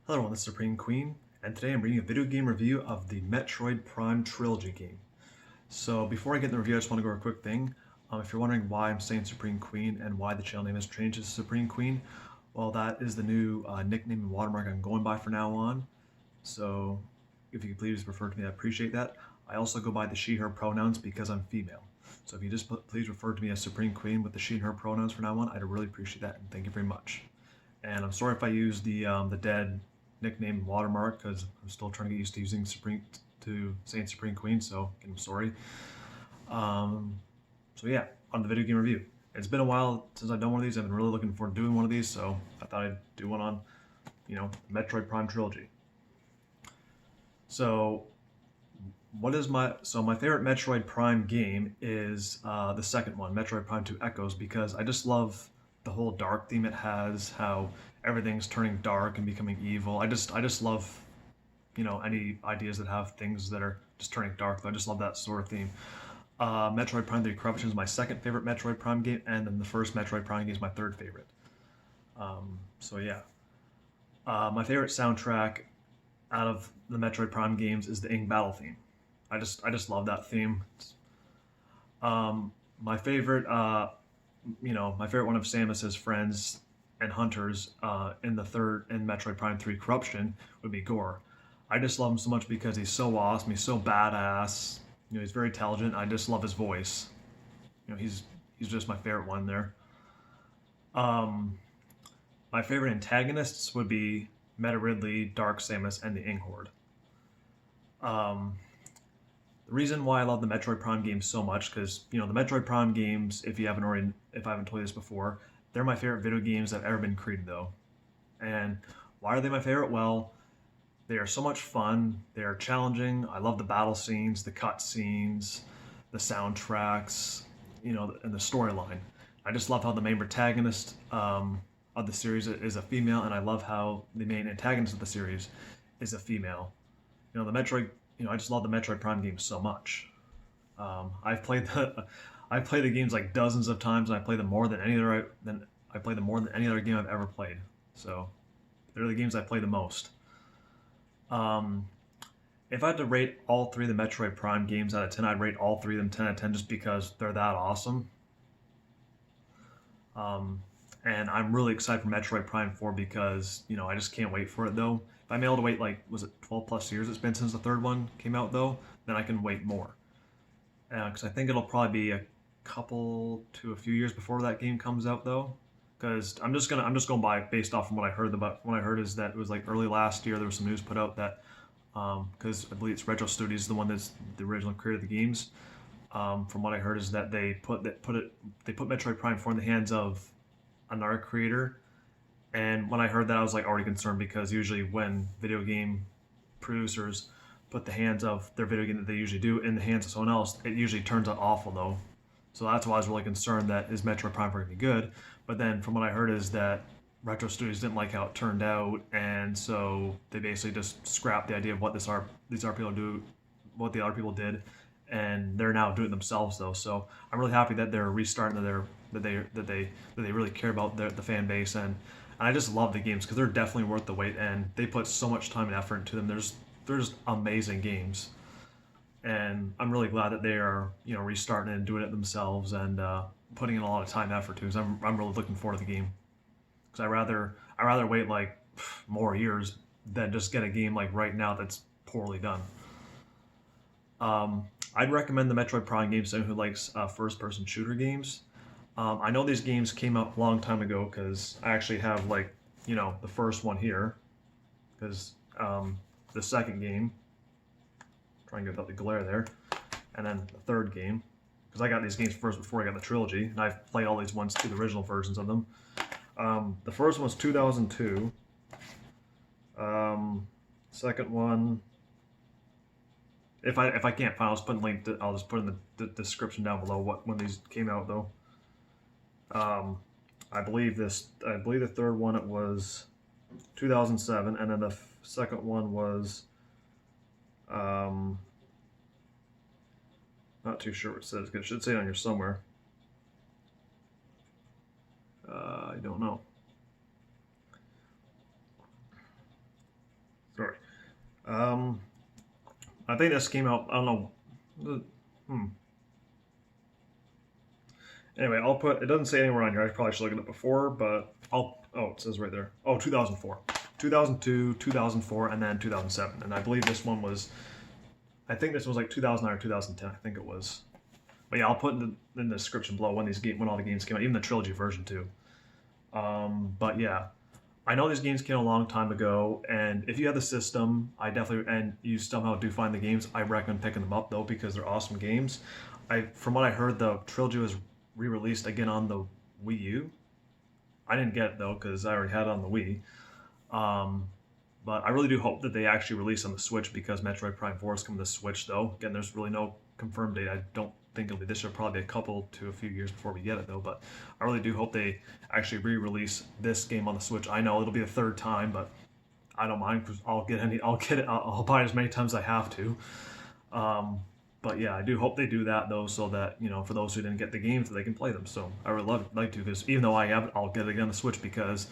Hello everyone, this is Supreme Queen, and today I'm bringing a video game review of the Metroid Prime Trilogy game. So before I get in the review, I just want to go over a quick thing. If you're wondering why I'm saying Supreme Queen and why the channel name has changed to Supreme Queen, well, that is the new nickname and watermark I'm going by from now on. So if you could please refer to me, I appreciate that. I also go by the she, her pronouns because I'm female. So if you just please refer to me as Supreme Queen with the she and her pronouns from now on, I'd really appreciate that, and thank you very much. And I'm sorry if I use the dead nickname watermark because I'm still trying to get used to using saying Supreme Queen, so I'm sorry. So yeah, on the video game review. It's been a while since I've done one of these. I've been really looking forward to doing one of these, so I thought I'd do one on, Metroid Prime Trilogy. So my favorite Metroid Prime game is the second one, Metroid Prime 2 Echoes, because I just love the whole dark theme it has, how everything's turning dark and becoming evil. I just love, any ideas that have things that are just turning dark. I just love that sort of theme. Metroid Prime 3 Corruption is my second favorite Metroid Prime game, and then the first Metroid Prime game is my third favorite. So yeah. My favorite soundtrack out of the Metroid Prime games is the Ing Battle theme. I just love that theme. My favorite my favorite one of Samus's friends and hunters in Metroid Prime 3 Corruption would be Gore. I just love him so much because he's so awesome, he's so badass. He's very intelligent. I just love his voice. He's just my favorite one there. My favorite antagonists would be Meta Ridley, Dark Samus, and the Ing Horde. The reason why I love the Metroid Prime games so much, because the Metroid Prime games, if I haven't told you this before, they're my favorite video games that have ever been created, though. And why are they my favorite? Well, they are so much fun. They are challenging. I love the battle scenes, the cut scenes, the soundtracks, and the storyline. I just love how the main protagonist of the series is a female, and I love how the main antagonist of the series is a female. I just love the Metroid Prime games so much. I've played the games like dozens of times, and I play them more than any other game I've ever played. So they're the games I play the most. If I had to rate all three of the Metroid Prime games out of 10, I'd rate all three of them 10 out of 10 just because they're that awesome. And I'm really excited for Metroid Prime 4 because, I just can't wait for it, though. If I'm able to wait, was it 12 plus years it's been since the third one came out, though, then I can wait more. Because I think it'll probably be a couple to a few years before that game comes out, though. Because I'm just going by based off from what I heard. What I heard is that it was like early last year there was some news put out that because I believe it's Retro Studios, the one that's the original creator of the games. From what I heard is that they put Metroid Prime 4 in the hands of another creator. And when I heard that, I was already concerned because usually when video game producers put the hands of their video game that they usually do in the hands of someone else, it usually turns out awful, though. So that's why I was really concerned that is Metroid Prime going to be good. But then from what I heard is that Retro Studios didn't like how it turned out, and so they basically just scrapped the idea of what these other people do, what the other people did, and they're now doing it themselves, though. So I'm really happy that they're restarting that they really care about the fan base, and I just love the games because they're definitely worth the wait, and they put so much time and effort into them. They're just amazing games, and I'm really glad that they are restarting and doing it themselves and putting in a lot of time and effort too. Because I'm really looking forward to the game. Because I rather wait more years than just get a game right now that's poorly done. I'd recommend the Metroid Prime games to anyone who likes first-person shooter games. I know these games came out a long time ago because I actually have the first one here. Because the second game, try and get out the glare there, and then the third game. Because I got these games first before I got the trilogy, and I've played all these ones too, the original versions of them. The first one was 2002. Second one, if I can't find, I'll just put in the description down below when these came out, though. I believe the third one it was 2007, and then the second one was not too sure what it says. It should say it on here somewhere. I don't know. All right. Um, I think this came out. I don't know. Hmm. Anyway, I'll put. It doesn't say anywhere on here. I probably should look it up before, but I'll. Oh, it says right there. Oh, 2004, 2002, 2004, and then 2007. And I believe this one was. I think this was like 2009 or 2010. I think it was. But yeah, I'll put in the description below when all the games came out, even the trilogy version too. But yeah, I know these games came a long time ago, and if you have the system, I definitely and you somehow do find the games, I recommend picking them up though because they're awesome games. From what I heard, the trilogy was re-released again on the Wii U. I didn't get it though because I already had it on the Wii. Um, but I really do hope that they actually release on the Switch because Metroid Prime 4 is coming to the Switch though. Again, there's really no confirmed date. I don't think it'll be this year. Probably a couple to a few years before we get it though. But I really do hope they actually re-release this game on the Switch. I know it'll be the third time, but I don't mind because I'll get it. I'll buy it as many times as I have to. Um, but yeah, I do hope they do that though, so that for those who didn't get the games, that they can play them. So I would like to because even though I have it, I'll get it again on the Switch because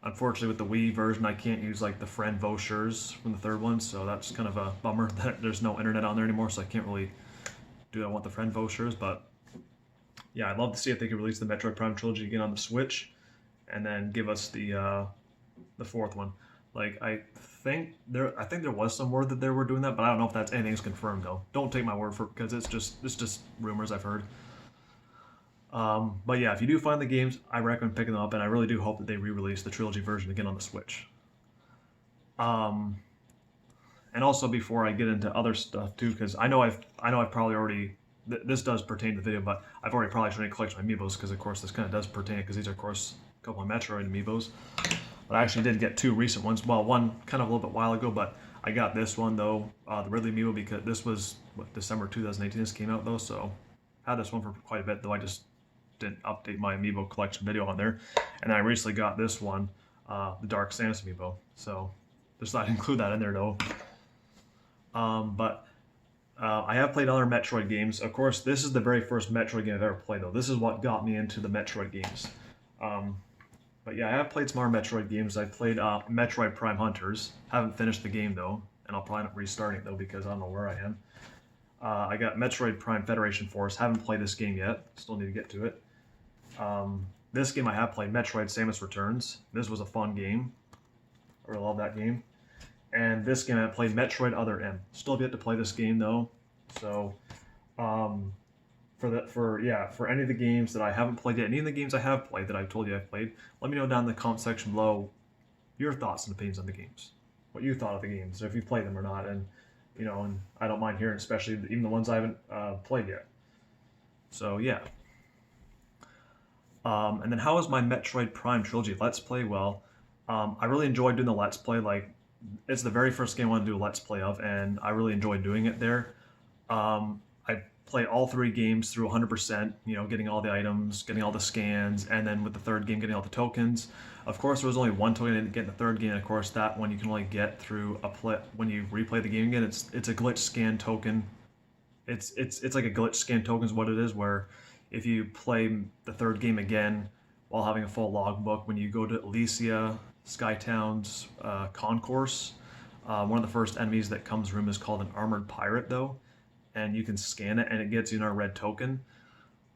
unfortunately with the Wii version, I can't use like the friend vouchers from the third one, so that's kind of a bummer that there's no internet on there anymore, so I can't really do I want the friend vouchers. But yeah, I'd love to see if they could release the Metroid Prime Trilogy again on the Switch, and then give us the fourth one. Like I think there was some word that they were doing that, but I don't know if that's anything's confirmed though. Don't take my word for it because it's just rumors I've heard. But yeah, if you do find the games, I recommend picking them up, and I really do hope that they re-release the trilogy version again on the Switch. Um, and also before I get into other stuff too, because I know I've probably already this does pertain to the video, but I've already probably shown a collection of amiibos because of course this kind of does pertain because these are of course a couple of Metroid amiibos. But I actually did get two recent ones. Well, one kind of a little bit while ago, but I got this one though, the Ridley amiibo, because this was December 2018. This came out though, so I had this one for quite a bit though. I just didn't update my amiibo collection video on there, and I recently got this one, the Dark Samus amiibo. So just thought I'd include that in there though. But I have played other Metroid games. Of course, this is the very first Metroid game I've ever played though. This is what got me into the Metroid games. Um, but yeah, I have played some more Metroid games. I've played Metroid Prime Hunters. Haven't finished the game though, and I'll probably not restarting it though because I don't know where I am. I got Metroid Prime Federation Force. Haven't played this game yet. Still need to get to it. This game I have played, Metroid Samus Returns. This was a fun game. I really love that game. And this game I played, Metroid Other M. Still have yet to play this game though. So, for any of the games that I haven't played yet, any of the games I have played that I've told you I've played, let me know down in the comment section below your thoughts and opinions on the games. What you thought of the games, or if you've played them or not, and and I don't mind hearing, especially even the ones I haven't played yet. So yeah. And then how is my Metroid Prime Trilogy Let's Play? Well, I really enjoyed doing the Let's Play. Like, it's the very first game I want to do a Let's Play of, and I really enjoyed doing it there. I played all three games through 100%, getting all the items, getting all the scans, and then with the third game, getting all the tokens. Of course, there was only one token I didn't get in the third game, and of course, that one you can only get through when you replay the game again. It's a glitch scan token. It's like a glitch scan token is what it is, where if you play the third game again while having a full logbook, when you go to Elysia, Skytown's concourse, one of the first enemies that comes room is called an armored pirate though, and you can scan it and it gets you a red token,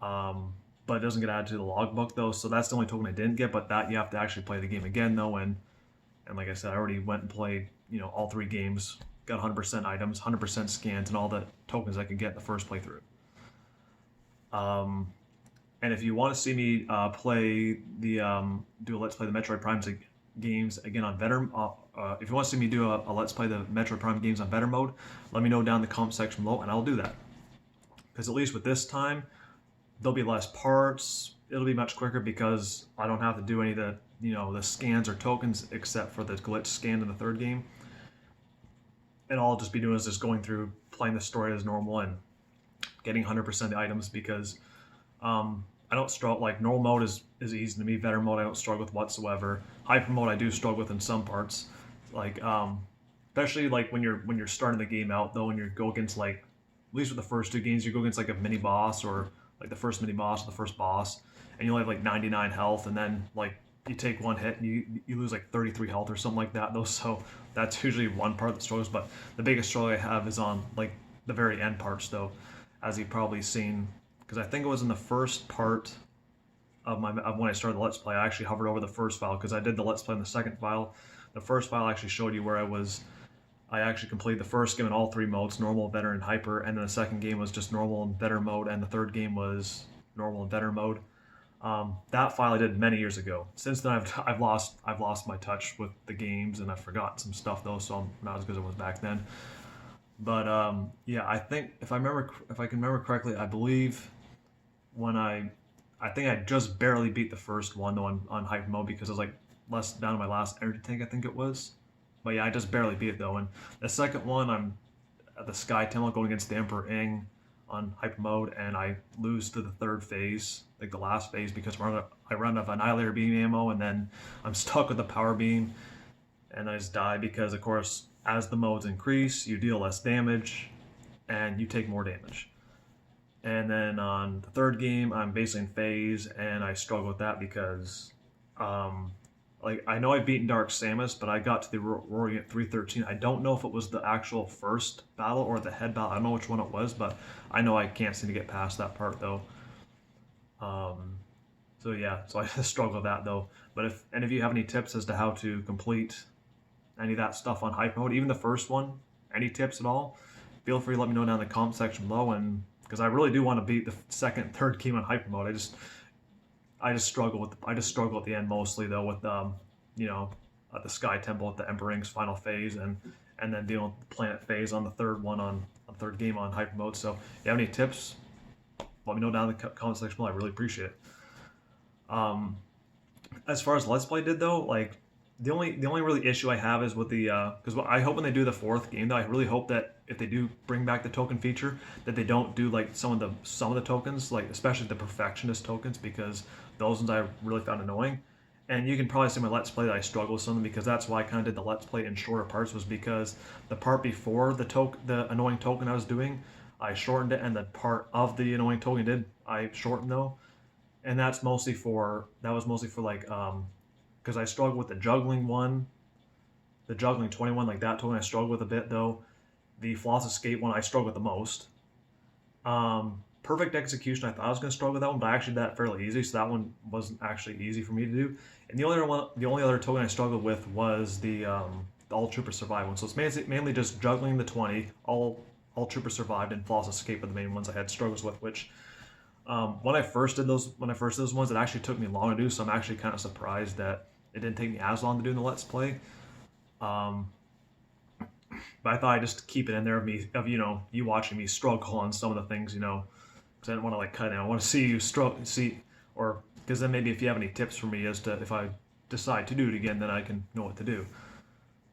but it doesn't get added to the logbook though, so that's the only token I didn't get. But that you have to actually play the game again though, and like I said, I already went and played all three games, got 100% items, 100% scans, and all the tokens I could get in the first playthrough. And if you want to see me play do a Let's Play the Metroid Prime games again on better, if you want to see me do a Let's Play the Metroid Prime games on better mode, let me know down in the comment section below, and I'll do that. Because at least with this time, there'll be less parts. It'll be much quicker because I don't have to do any of the the scans or tokens except for the glitch scan in the third game. And all I'll just be doing is just going through playing the story as normal and getting 100% of the items because I don't struggle. Like, normal mode is easy to me. Veteran mode I don't struggle with whatsoever. Hyper mode I do struggle with in some parts. Like especially like when you're starting the game out though, and you go against, like, at least with the first two games, you go against like a mini boss or like the first mini boss or the first boss, and you only have like 99 health, and then like you take one hit and you lose like 33 health or something like that though. So that's usually one part that struggles. But the biggest struggle I have is on like the very end parts though, as you've probably seen, because I think it was in the first part of when I started the Let's Play. I actually hovered over the first file because I did the Let's Play in the second file. The first file actually showed you where I actually completed the first game in all three modes, normal, better, and hyper, and then the second game was just normal and better mode, and the third game was normal and better mode. That file I did many years ago. Since then, I've lost my touch with the games, and I've forgotten some stuff though, so I'm not as good as I was back then. But yeah, I think if I can remember correctly, I believe when I think I just barely beat the first one though on hyper mode because I was like less down to my last energy tank, I think it was. But yeah, I just barely beat it though. And the second one, I'm at the Sky Temple going against the Emperor Ing on hyper mode, and I lose to the third phase, like the last phase, because I run out of Annihilator Beam ammo, and then I'm stuck with the Power Beam, and I just die because, of course, as the modes increase, you deal less damage, and you take more damage. And then on the third game, I'm basically in phase, and I struggle with that because like I know I've beaten Dark Samus, but I got to the Roaring at 313. I don't know if it was the actual first battle or the head battle. I don't know which one it was, but I know I can't seem to get past that part though. So yeah, so I struggle with that though. But if any of you have any tips as to how to complete any of that stuff on hyper mode, even the first one, any tips at all, feel free to let me know down in the comment section below. And because I really do want to beat the second, third game on hyper mode, I just struggle at the end mostly though with you know at the Sky Temple at the Emperor Ing's final phase and then dealing with the planet phase on the third one on the third game on hyper mode. So if you have any tips, let me know down in the comment section below. I really appreciate it. As far as Let's Play did though, like the only really issue I have is with the because I hope when they do the fourth game though, I really hope that if they do bring back the token feature, that they don't do like some of the tokens, like especially the perfectionist tokens, because those ones I really found annoying. And you can probably see my Let's Play that I struggle with something because that's why I kind of did the Let's Play in shorter parts, was because the part before the annoying token I was doing, I shortened it, and the part of the annoying token I shortened though, and that was mostly for like because I struggled with the juggling one, the juggling 21, like that token I struggled with a bit though. The flawless escape one I struggled with the most. Perfect execution I thought I was going to struggle with that one, but I actually did that fairly easy, so that one wasn't actually easy for me to do. And the only other token I struggled with was the all trooper survive one. So it's mainly just juggling the 20, all trooper survived, and flawless escape are the main ones I had struggles with. Which when I first did those ones, it actually took me long to do. So I'm actually kind of surprised that it didn't take me as long to do in the Let's Play. But I thought I'd just keep it in there of you watching me struggle on some of the things, because I didn't want to like cut it. I want to see you struggle, or because then maybe if you have any tips for me as to if I decide to do it again, then I can know what to do.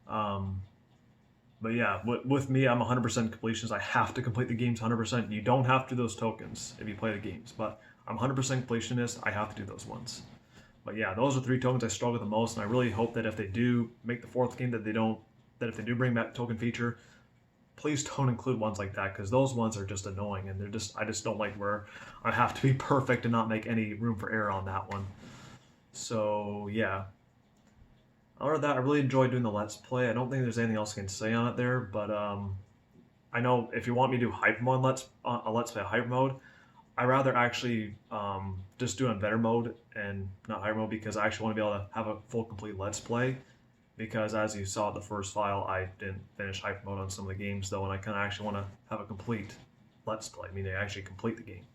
But yeah, with me, I'm 100% completionist. I have to complete the games 100%. You don't have to do those tokens if you play the games, but I'm 100% completionist. I have to do those ones. But yeah, those are 3 tokens I struggle with the most, and I really hope that if they do make the 4th game, that if they do bring back token feature, please don't include ones like that, because those ones are just annoying, and I just don't like where I have to be perfect and not make any room for error on that one. So yeah. Other than that, I really enjoyed doing the Let's Play. I don't think there's anything else I can say on it there, but I know if you want me to do hyper mode a Let's Play hyper mode, I rather actually just do it in better mode and not hyper mode, because I actually want to be able to have a full complete Let's Play. Because as you saw in the first file, I didn't finish hyper mode on some of the games though, and I kind of actually want to have a complete Let's Play, meaning I actually complete the game.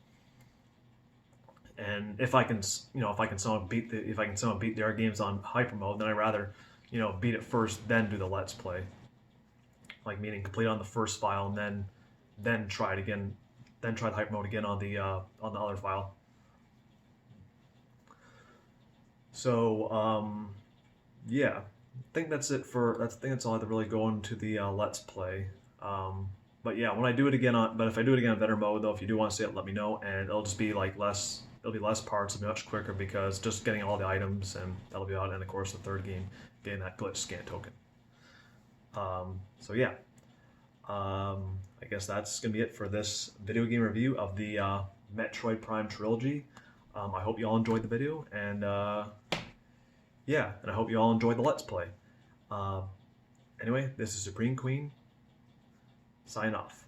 And if I can somehow beat the other games on hyper mode, then I'd rather, beat it first, then do the Let's Play. Like meaning complete on the first file, and then try it again, then try the hyper mode again on the other file. So yeah, I think that's it I think that's all I have to really go into the Let's Play. But yeah, when I do it again but if I do it again in better mode though, if you do want to see it, let me know, and it'll just be like it'll be less parts, it'll be much quicker, because just getting all the items, and that'll be out, and of course the third game, getting that glitch scan token. So yeah, I guess that's gonna be it for this video game review of the Metroid Prime Trilogy. I hope you all enjoyed the video, and yeah, and I hope you all enjoyed the Let's Play. Uh, anyway, this is Supreme Queen. Sign off.